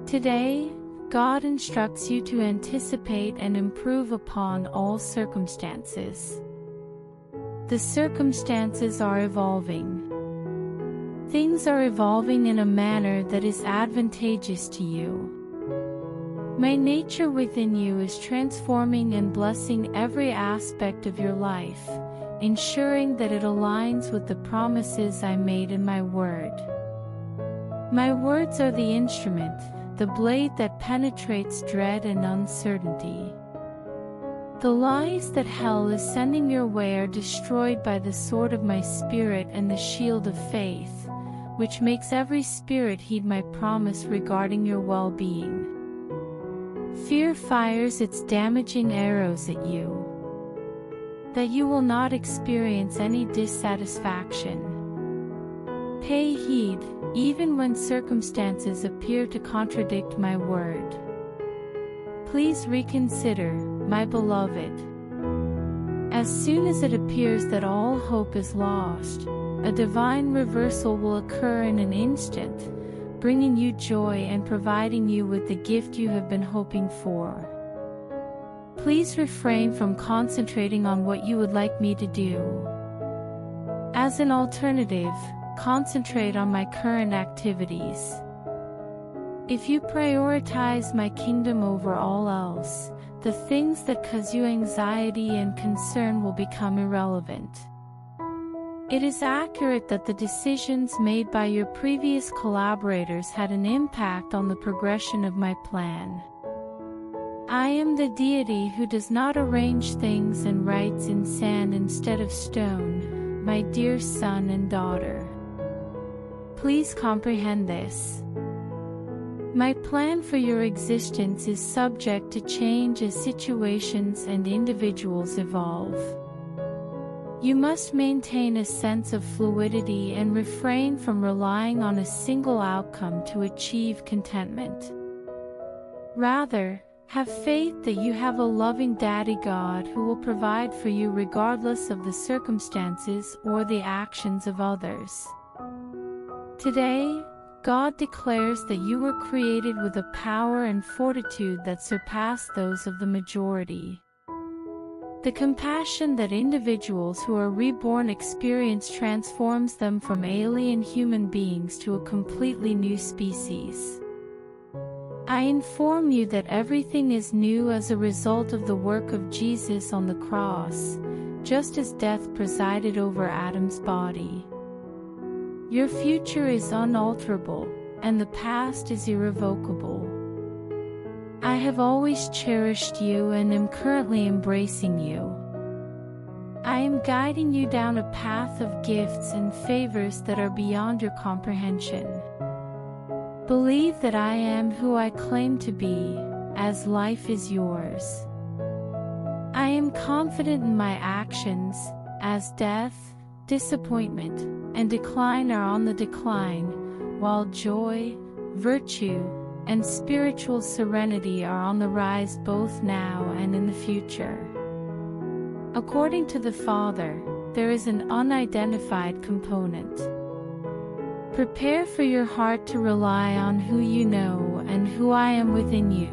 Today, God instructs you to anticipate and improve upon all circumstances. The circumstances are evolving. Things are evolving in a manner that is advantageous to you. My nature within you is transforming and blessing every aspect of your life, ensuring that it aligns with the promises I made in my word. My words are the instrument, the blade that penetrates dread and uncertainty. The lies that hell is sending your way are destroyed by the sword of my spirit and the shield of faith, which makes every spirit heed my promise regarding your well-being. Fear fires its damaging arrows at you, that you will not experience any dissatisfaction. Pay heed, even when circumstances appear to contradict my word. Please reconsider, my beloved. As soon as it appears that all hope is lost, a divine reversal will occur in an instant, bringing you joy and providing you with the gift you have been hoping for. Please refrain from concentrating on what you would like me to do. As an alternative, concentrate on my current activities. If you prioritize my kingdom over all else, the things that cause you anxiety and concern will become irrelevant. It is accurate that the decisions made by your previous collaborators had an impact on the progression of my plan. I am the deity who does not arrange things and writes in sand instead of stone, my dear son and daughter. Please comprehend this. My plan for your existence is subject to change as situations and individuals evolve. You must maintain a sense of fluidity and refrain from relying on a single outcome to achieve contentment. Rather, have faith that you have a loving Daddy God who will provide for you regardless of the circumstances or the actions of others. Today, God declares that you were created with a power and fortitude that surpass those of the majority. The compassion that individuals who are reborn experience transforms them from alien human beings to a completely new species. I inform you that everything is new as a result of the work of Jesus on the cross, just as death presided over Adam's body. Your future is unalterable, and the past is irrevocable. I have always cherished you and am currently embracing you. I am guiding you down a path of gifts and favors that are beyond your comprehension. Believe that I am who I claim to be, as life is yours. I am confident in my actions, as death, disappointment, and decline are on the decline, while joy, virtue, and spiritual serenity are on the rise both now and in the future. According to the Father, there is an unidentified component. Prepare for your heart to rely on who you know and who I am within you,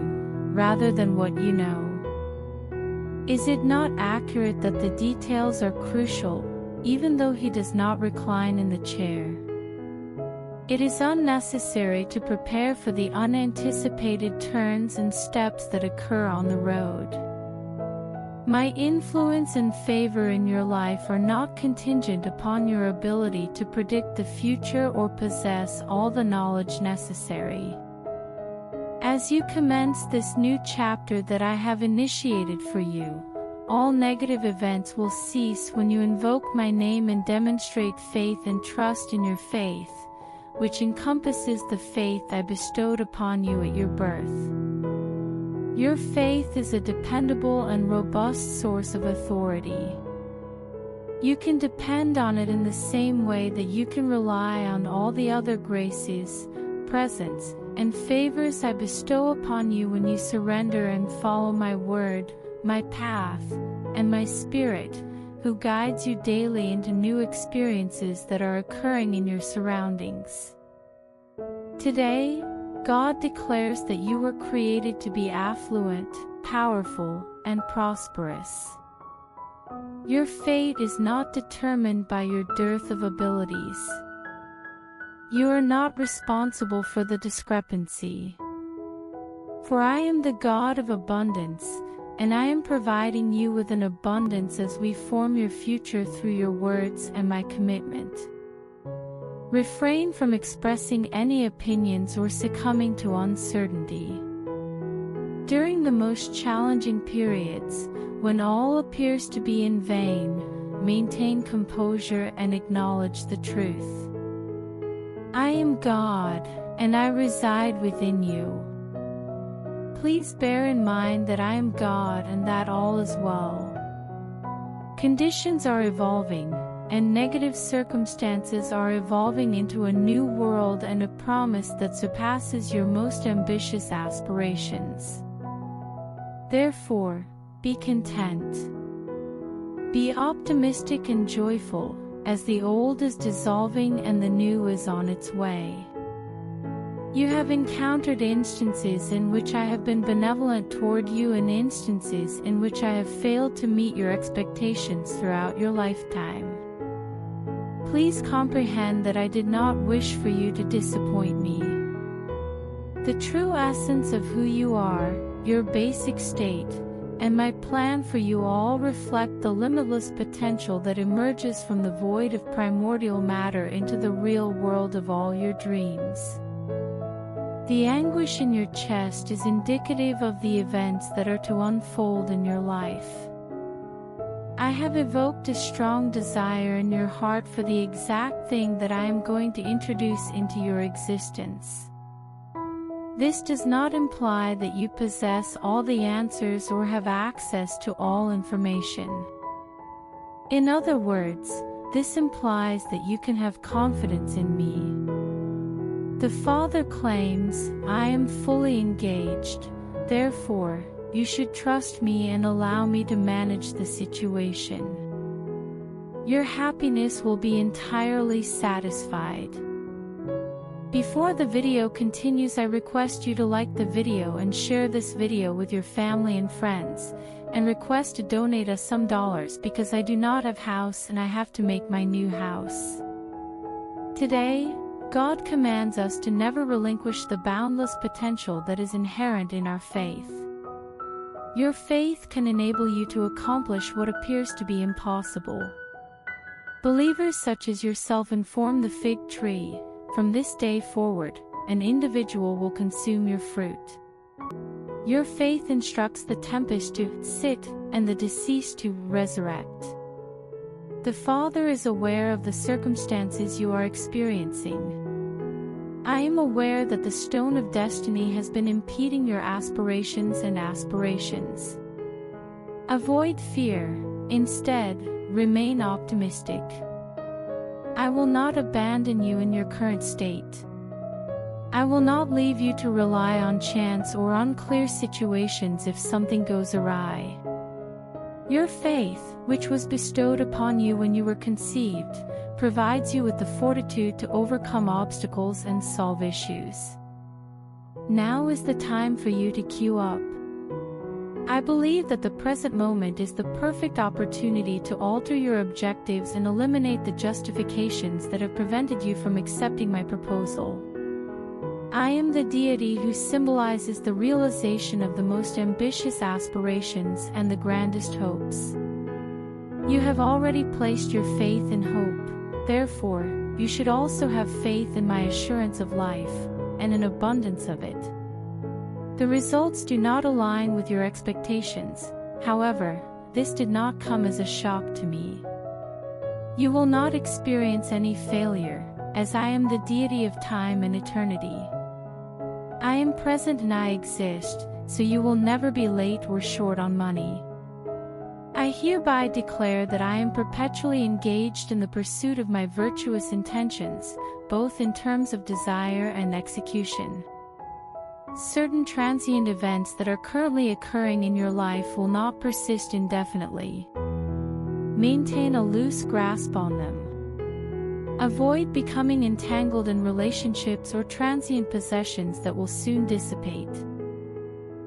rather than what you know. Is it not accurate that the details are crucial, even though he does not recline in the chair? It is unnecessary to prepare for the unanticipated turns and steps that occur on the road. My influence and favor in your life are not contingent upon your ability to predict the future or possess all the knowledge necessary. As you commence this new chapter that I have initiated for you, all negative events will cease when you invoke my name and demonstrate faith and trust in your faith, which encompasses the faith I bestowed upon you at your birth. Your faith is a dependable and robust source of authority. You can depend on it in the same way that you can rely on all the other graces, presents, and favors I bestow upon you when you surrender and follow my word, my path, and my spirit, who guides you daily into new experiences that are occurring in your surroundings. Today, God declares that you were created to be affluent, powerful, and prosperous. Your fate is not determined by your dearth of abilities. You are not responsible for the discrepancy. For I am the God of abundance, and I am providing you with an abundance as we form your future through your words and my commitment. Refrain from expressing any opinions or succumbing to uncertainty. During the most challenging periods, when all appears to be in vain, maintain composure and acknowledge the truth. I am God, and I reside within you. Please bear in mind that I am God and that all is well. Conditions are evolving, and negative circumstances are evolving into a new world and a promise that surpasses your most ambitious aspirations. Therefore, be content. Be optimistic and joyful, as the old is dissolving and the new is on its way. You have encountered instances in which I have been benevolent toward you and instances in which I have failed to meet your expectations throughout your lifetime. Please comprehend that I did not wish for you to disappoint me. The true essence of who you are, your basic state, and my plan for you all reflect the limitless potential that emerges from the void of primordial matter into the real world of all your dreams. The anguish in your chest is indicative of the events that are to unfold in your life. I have evoked a strong desire in your heart for the exact thing that I am going to introduce into your existence. This does not imply that you possess all the answers or have access to all information. In other words, this implies that you can have confidence in me. The Father claims, I am fully engaged, therefore, you should trust me and allow me to manage the situation. Your happiness will be entirely satisfied. Before the video continues, I request you to like the video and share this video with your family and friends, and request to donate us some dollars because I do not have house and I have to make my new house. Today, God commands us to never relinquish the boundless potential that is inherent in our faith. Your faith can enable you to accomplish what appears to be impossible. Believers such as yourself inform the fig tree. From this day forward, an individual will consume your fruit. Your faith instructs the tempest to sit and the deceased to resurrect. The Father is aware of the circumstances you are experiencing. I am aware that the stone of destiny has been impeding your aspirations and aspirations. Avoid fear, instead, remain optimistic. I will not abandon you in your current state. I will not leave you to rely on chance or unclear situations if something goes awry. Your faith, which was bestowed upon you when you were conceived, provides you with the fortitude to overcome obstacles and solve issues. Now is the time for you to queue up. I believe that the present moment is the perfect opportunity to alter your objectives and eliminate the justifications that have prevented you from accepting my proposal. I am the deity who symbolizes the realization of the most ambitious aspirations and the grandest hopes. You have already placed your faith in hope, therefore, you should also have faith in my assurance of life, and an abundance of it. The results do not align with your expectations, however, this did not come as a shock to me. You will not experience any failure, as I am the deity of time and eternity. I am present and I exist, so you will never be late or short on money. I hereby declare that I am perpetually engaged in the pursuit of my virtuous intentions, both in terms of desire and execution. Certain transient events that are currently occurring in your life will not persist indefinitely. Maintain a loose grasp on them. Avoid becoming entangled in relationships or transient possessions that will soon dissipate.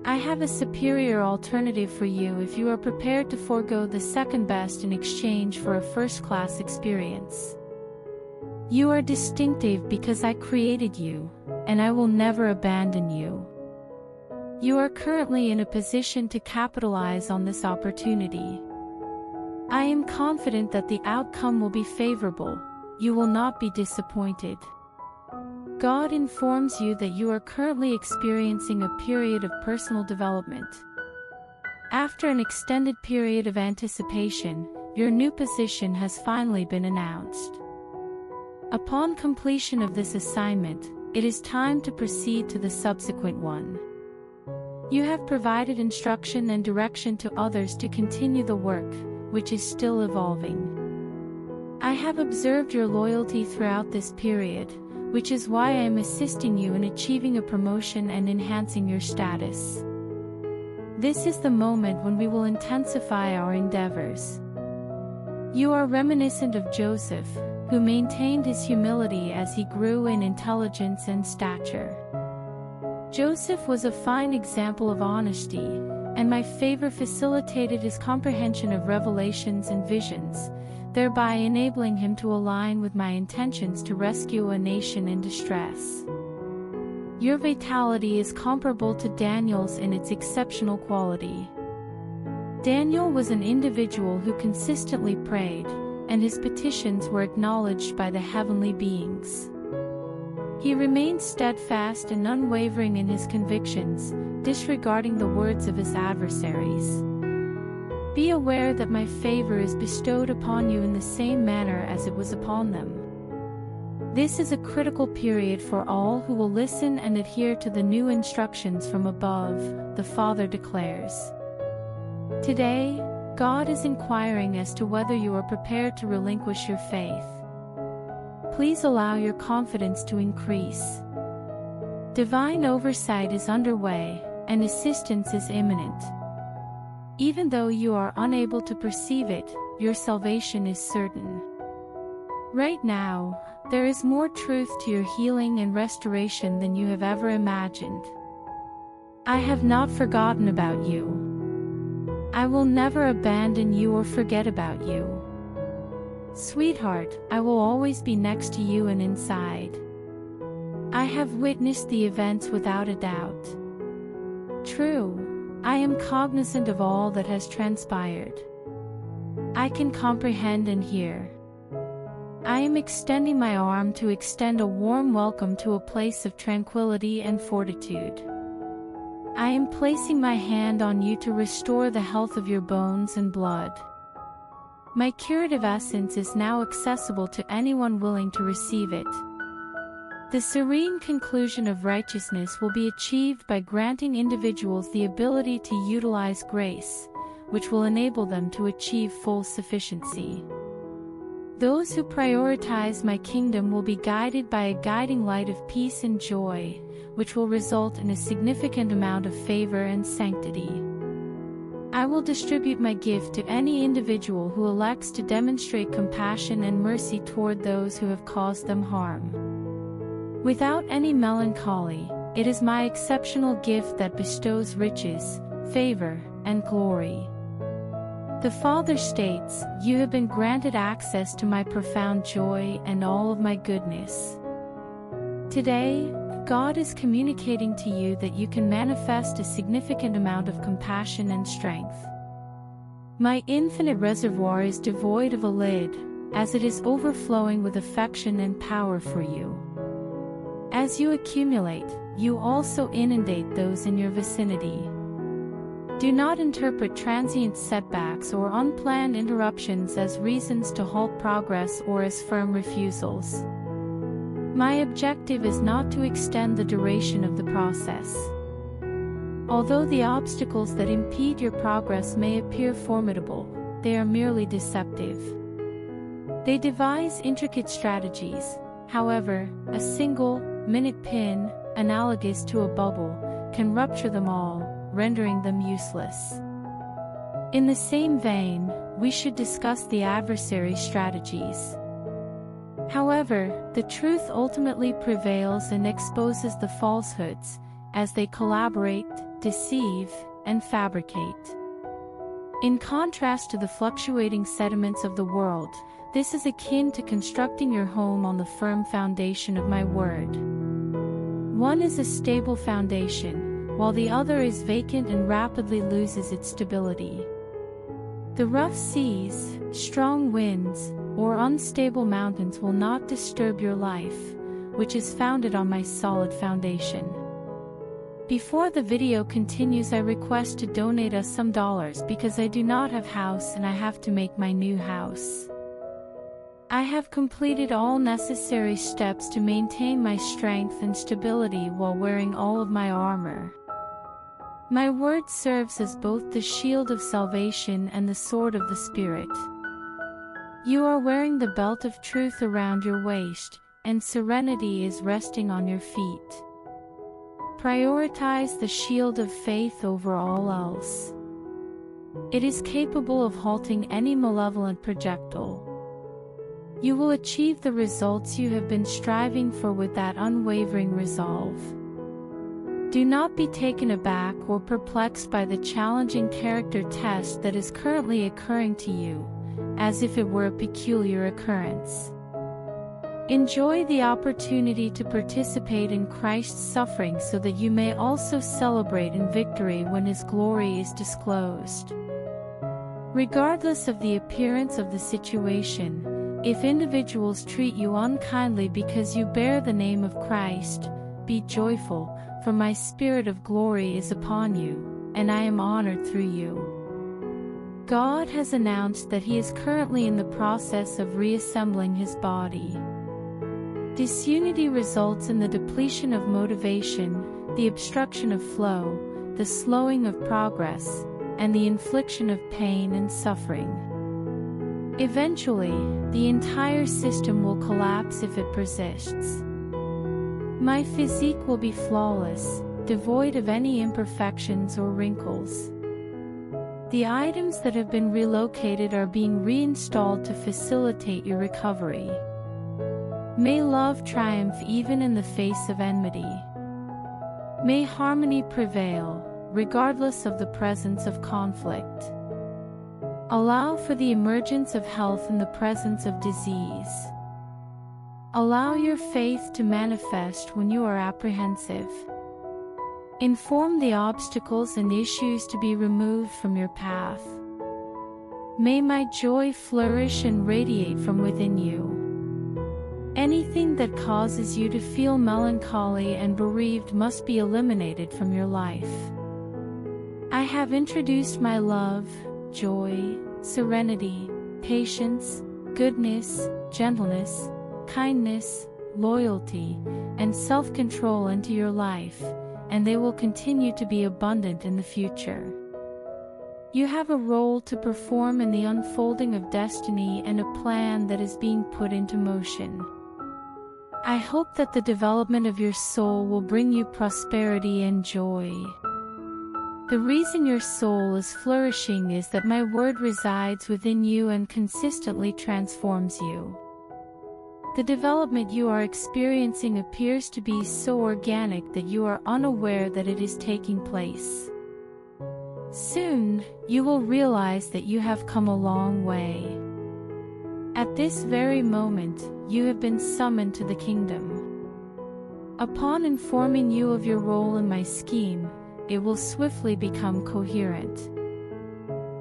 I have a superior alternative for you if you are prepared to forego the second best in exchange for a first-class experience. You are distinctive because I created you, and I will never abandon you. You are currently in a position to capitalize on this opportunity. I am confident that the outcome will be favorable. You will not be disappointed. God informs you that you are currently experiencing a period of personal development. After an extended period of anticipation, your new position has finally been announced. Upon completion of this assignment, it is time to proceed to the subsequent one. You have provided instruction and direction to others to continue the work, which is still evolving. I have observed your loyalty throughout this period, which is why I am assisting you in achieving a promotion and enhancing your status. This is the moment when we will intensify our endeavors. You are reminiscent of Joseph, who maintained his humility as he grew in intelligence and stature. Joseph was a fine example of honesty, and my favor facilitated his comprehension of revelations and visions, thereby enabling him to align with my intentions to rescue a nation in distress. Your vitality is comparable to Daniel's in its exceptional quality. Daniel was an individual who consistently prayed, and his petitions were acknowledged by the heavenly beings. He remained steadfast and unwavering in his convictions, disregarding the words of his adversaries. Be aware that my favor is bestowed upon you in the same manner as it was upon them. This is a critical period for all who will listen and adhere to the new instructions from above, the Father declares. Today, God is inquiring as to whether you are prepared to relinquish your faith. Please allow your confidence to increase. Divine oversight is underway, and assistance is imminent. Even though you are unable to perceive it, your salvation is certain. Right now, there is more truth to your healing and restoration than you have ever imagined. I have not forgotten about you. I will never abandon you or forget about you. Sweetheart, I will always be next to you and inside. I have witnessed the events without a doubt. True, I am cognizant of all that has transpired. I can comprehend and hear. I am extending my arm to extend a warm welcome to a place of tranquility and fortitude. I am placing my hand on you to restore the health of your bones and blood. My curative essence is now accessible to anyone willing to receive it. The serene conclusion of righteousness will be achieved by granting individuals the ability to utilize grace, which will enable them to achieve full sufficiency. Those who prioritize my kingdom will be guided by a guiding light of peace and joy, which will result in a significant amount of favor and sanctity. I will distribute my gift to any individual who elects to demonstrate compassion and mercy toward those who have caused them harm. Without any melancholy, it is my exceptional gift that bestows riches, favor, and glory. The Father states, "You have been granted access to my profound joy and all of my goodness." Today, God is communicating to you that you can manifest a significant amount of compassion and strength. My infinite reservoir is devoid of a lid, as it is overflowing with affection and power for you. As you accumulate, you also inundate those in your vicinity. Do not interpret transient setbacks or unplanned interruptions as reasons to halt progress or as firm refusals. My objective is not to extend the duration of the process. Although the obstacles that impede your progress may appear formidable, they are merely deceptive. They devise intricate strategies. However, a single-minute pin, analogous to a bubble, can rupture them all, rendering them useless. In the same vein, we should discuss the adversary's strategies. However, the truth ultimately prevails and exposes the falsehoods, as they collaborate, deceive, and fabricate. In contrast to the fluctuating sediments of the world, this is akin to constructing your home on the firm foundation of my word. One is a stable foundation, while the other is vacant and rapidly loses its stability. The rough seas, strong winds, or unstable mountains will not disturb your life, which is founded on my solid foundation. Before the video continues, I request to donate us some dollars because I do not have house and I have to make my new house. I have completed all necessary steps to maintain my strength and stability while wearing all of my armor. My word serves as both the shield of salvation and the sword of the Spirit. You are wearing the belt of truth around your waist, and serenity is resting on your feet. Prioritize the shield of faith over all else. It is capable of halting any malevolent projectile. You will achieve the results you have been striving for with that unwavering resolve. Do not be taken aback or perplexed by the challenging character test that is currently occurring to you, as if it were a peculiar occurrence. Enjoy the opportunity to participate in Christ's suffering so that you may also celebrate in victory when His glory is disclosed. Regardless of the appearance of the situation, if individuals treat you unkindly because you bear the name of Christ, be joyful, for my Spirit of glory is upon you, and I am honored through you. God has announced that He is currently in the process of reassembling His body. Disunity results in the depletion of motivation, the obstruction of flow, the slowing of progress, and the infliction of pain and suffering. Eventually, the entire system will collapse if it persists. My physique will be flawless, devoid of any imperfections or wrinkles. The items that have been relocated are being reinstalled to facilitate your recovery. May love triumph even in the face of enmity. May harmony prevail, regardless of the presence of conflict. Allow for the emergence of health in the presence of disease. Allow your faith to manifest when you are apprehensive. Inform the obstacles and issues to be removed from your path. May my joy flourish and radiate from within you. Anything that causes you to feel melancholy and bereaved must be eliminated from your life. I have introduced my love, joy, serenity, patience, goodness, gentleness, kindness, loyalty, and self-control into your life, and they will continue to be abundant in the future. You have a role to perform in the unfolding of destiny and a plan that is being put into motion. I hope that the development of your soul will bring you prosperity and joy. The reason your soul is flourishing is that my word resides within you and consistently transforms you. The development you are experiencing appears to be so organic that you are unaware that it is taking place. Soon, you will realize that you have come a long way. At this very moment, you have been summoned to the kingdom. Upon informing you of your role in my scheme, it will swiftly become coherent.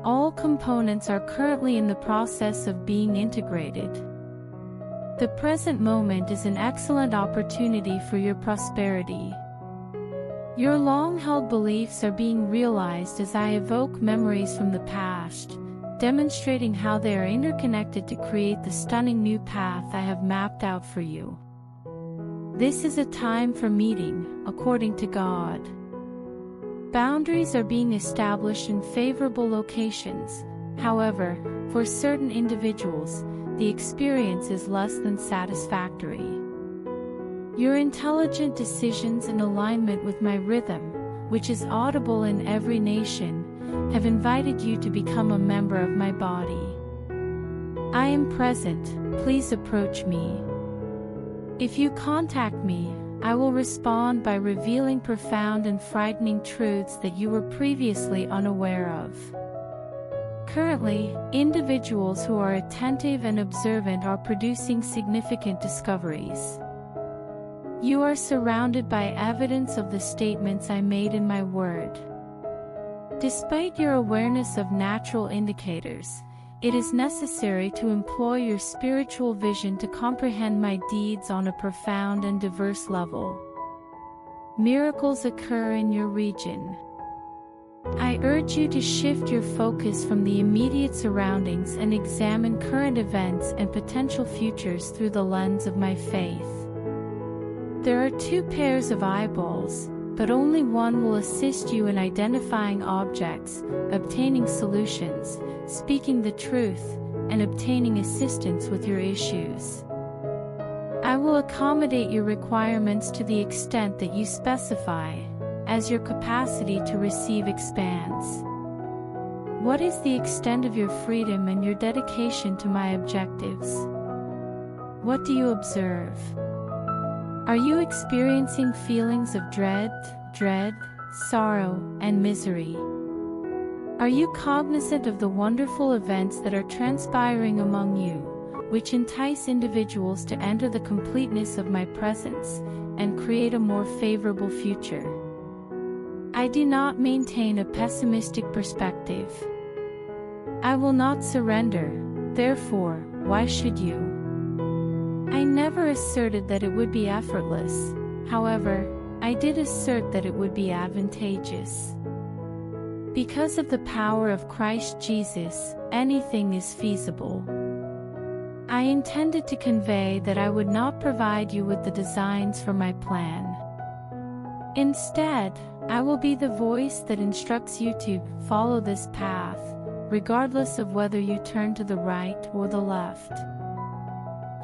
All components are currently in the process of being integrated. The present moment is an excellent opportunity for your prosperity. Your long-held beliefs are being realized as I evoke memories from the past, demonstrating how they are interconnected to create the stunning new path I have mapped out for you. This is a time for meeting, according to God. Boundaries are being established in favorable locations. However, for certain individuals, the experience is less than satisfactory. Your intelligent decisions in alignment with my rhythm, which is audible in every nation, have invited you to become a member of my body. I am present, please approach me. If you contact me, I will respond by revealing profound and frightening truths that you were previously unaware of. Currently, individuals who are attentive and observant are producing significant discoveries. You are surrounded by evidence of the statements I made in my word. Despite your awareness of natural indicators, it is necessary to employ your spiritual vision to comprehend my deeds on a profound and diverse level. Miracles occur in your region. I urge you to shift your focus from the immediate surroundings and examine current events and potential futures through the lens of my faith. There are two pairs of eyeballs, but only one will assist you in identifying objects, obtaining solutions, speaking the truth, and obtaining assistance with your issues. I will accommodate your requirements to the extent that you specify, as your capacity to receive expands. What is the extent of your freedom and your dedication to my objectives? What do you observe? Are you experiencing feelings of dread, sorrow, and misery? Are you cognizant of the wonderful events that are transpiring among you, which entice individuals to enter the completeness of my presence and create a more favorable future? I do not maintain a pessimistic perspective. I will not surrender, therefore, why should you? I never asserted that it would be effortless, however, I did assert that it would be advantageous. Because of the power of Christ Jesus, anything is feasible. I intended to convey that I would not provide you with the designs for my plan. Instead, I will be the voice that instructs you to follow this path, regardless of whether you turn to the right or the left.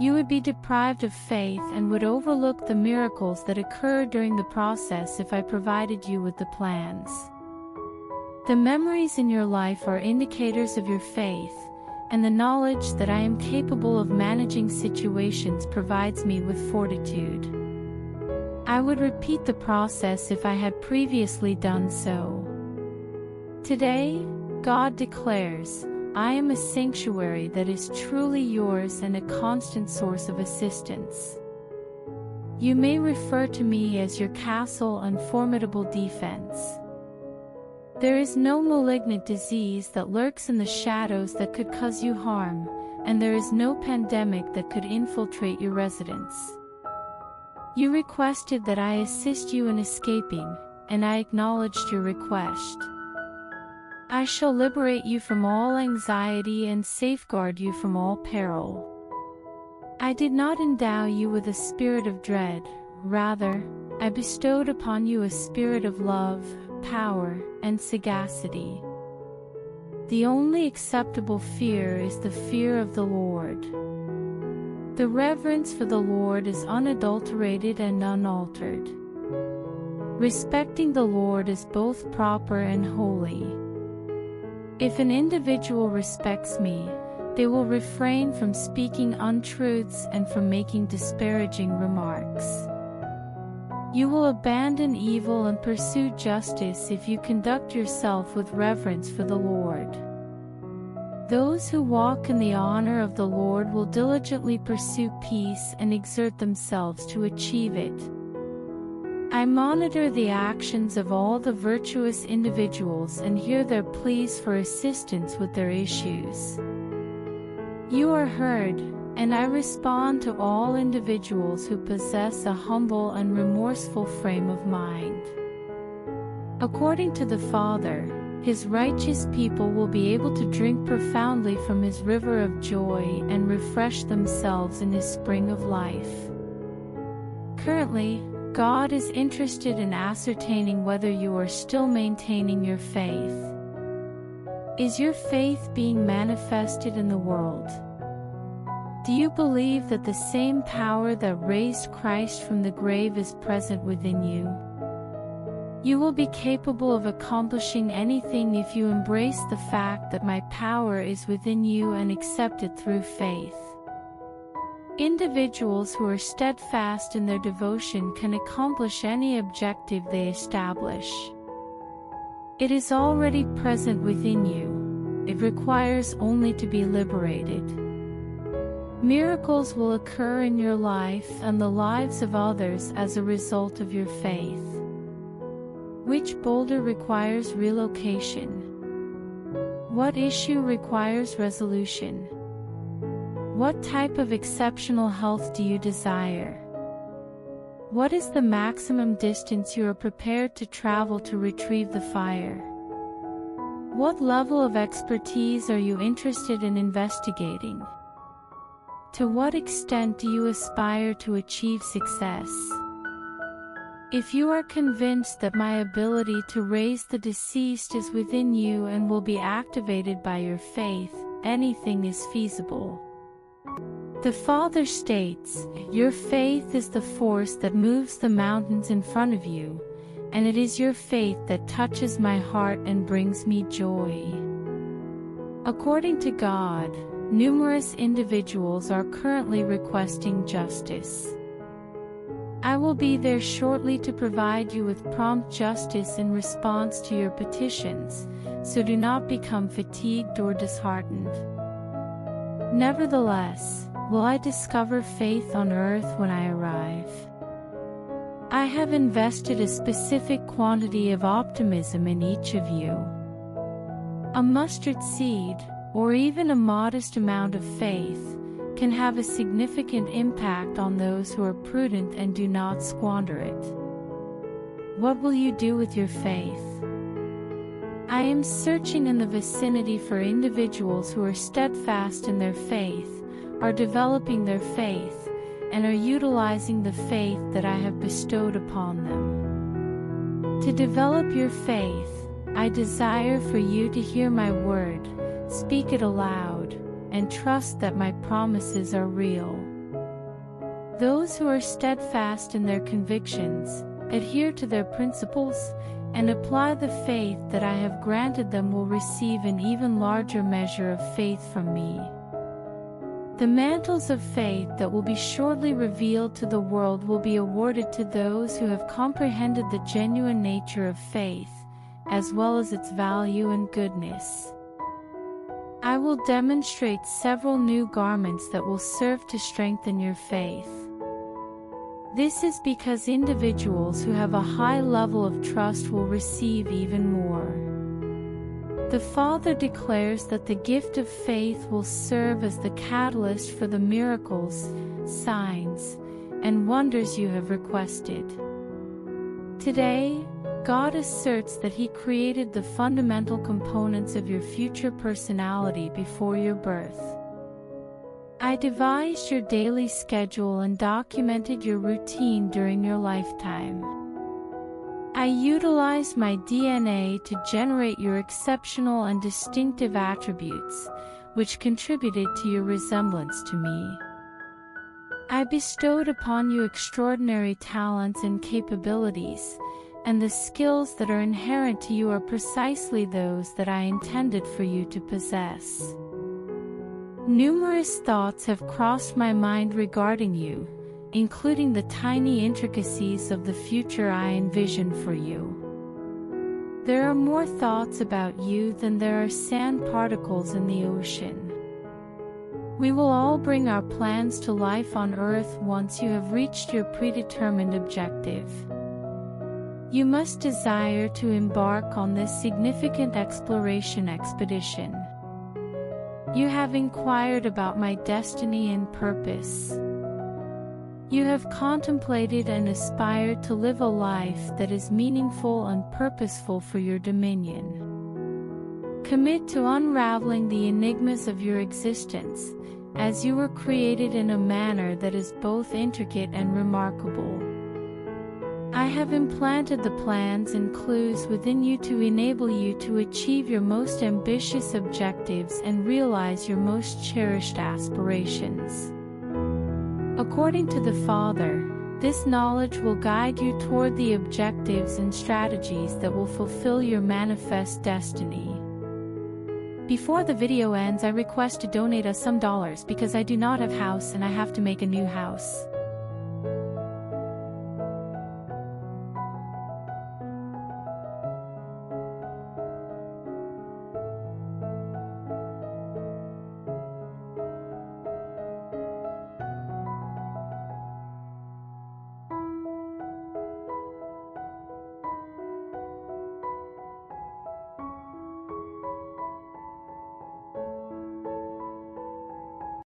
You would be deprived of faith and would overlook the miracles that occur during the process if I provided you with the plans. The memories in your life are indicators of your faith, and the knowledge that I am capable of managing situations provides me with fortitude. I would repeat the process if I had previously done so. Today, God declares, I am a sanctuary that is truly yours and a constant source of assistance. You may refer to me as your castle and formidable defense. There is no malignant disease that lurks in the shadows that could cause you harm, and there is no pandemic that could infiltrate your residence. You requested that I assist you in escaping, and I acknowledged your request. I shall liberate you from all anxiety and safeguard you from all peril. I did not endow you with a spirit of dread, rather, I bestowed upon you a spirit of love, power, and sagacity. The only acceptable fear is the fear of the Lord. The reverence for the Lord is unadulterated and unaltered. Respecting the Lord is both proper and holy. If an individual respects me, they will refrain from speaking untruths and from making disparaging remarks. You will abandon evil and pursue justice if you conduct yourself with reverence for the Lord. Those who walk in the honor of the Lord will diligently pursue peace and exert themselves to achieve it. I monitor the actions of all the virtuous individuals and hear their pleas for assistance with their issues. You are heard, and I respond to all individuals who possess a humble and remorseful frame of mind. According to the Father, His righteous people will be able to drink profoundly from His river of joy and refresh themselves in His spring of life. Currently, God is interested in ascertaining whether you are still maintaining your faith. Is your faith being manifested in the world? Do you believe that the same power that raised Christ from the grave is present within you? You will be capable of accomplishing anything if you embrace the fact that my power is within you and accept it through faith. Individuals who are steadfast in their devotion can accomplish any objective they establish. It is already present within you. It requires only to be liberated. Miracles will occur in your life and the lives of others as a result of your faith. Which boulder requires relocation? What issue requires resolution? What type of exceptional health do you desire? What is the maximum distance you are prepared to travel to retrieve the fire? What level of expertise are you interested in investigating? To what extent do you aspire to achieve success? If you are convinced that my ability to raise the deceased is within you and will be activated by your faith, anything is feasible. The Father states, "Your faith is the force that moves the mountains in front of you, and it is your faith that touches my heart and brings me joy." According to God, numerous individuals are currently requesting justice. I will be there shortly to provide you with prompt justice in response to your petitions, so do not become fatigued or disheartened. Nevertheless, will I discover faith on earth when I arrive? I have invested a specific quantity of optimism in each of you. A mustard seed, or even a modest amount of faith, can have a significant impact on those who are prudent and do not squander it. What will you do with your faith? I am searching in the vicinity for individuals who are steadfast in their faith, are developing their faith, and are utilizing the faith that I have bestowed upon them. To develop your faith, I desire for you to hear my word, speak it aloud, and trust that my promises are real. Those who are steadfast in their convictions, adhere to their principles, and apply the faith that I have granted them will receive an even larger measure of faith from me. The mantles of faith that will be shortly revealed to the world will be awarded to those who have comprehended the genuine nature of faith, as well as its value and goodness. I will demonstrate several new garments that will serve to strengthen your faith. This is because individuals who have a high level of trust will receive even more. The Father declares that the gift of faith will serve as the catalyst for the miracles, signs, and wonders you have requested. Today, God asserts that He created the fundamental components of your future personality before your birth. I devised your daily schedule and documented your routine during your lifetime. I utilized my DNA to generate your exceptional and distinctive attributes, which contributed to your resemblance to me. I bestowed upon you extraordinary talents and capabilities, and the skills that are inherent to you are precisely those that I intended for you to possess. Numerous thoughts have crossed my mind regarding you, including the tiny intricacies of the future I envision for you. There are more thoughts about you than there are sand particles in the ocean. We will all bring our plans to life on Earth once you have reached your predetermined objective. You must desire to embark on this significant exploration expedition. You have inquired about my destiny and purpose. You have contemplated and aspired to live a life that is meaningful and purposeful for your dominion. Commit to unraveling the enigmas of your existence, as you were created in a manner that is both intricate and remarkable. I have implanted the plans and clues within you to enable you to achieve your most ambitious objectives and realize your most cherished aspirations. According to the Father, this knowledge will guide you toward the objectives and strategies that will fulfill your manifest destiny. Before the video ends, I request to donate us some dollars because I do not have house and I have to make a new house.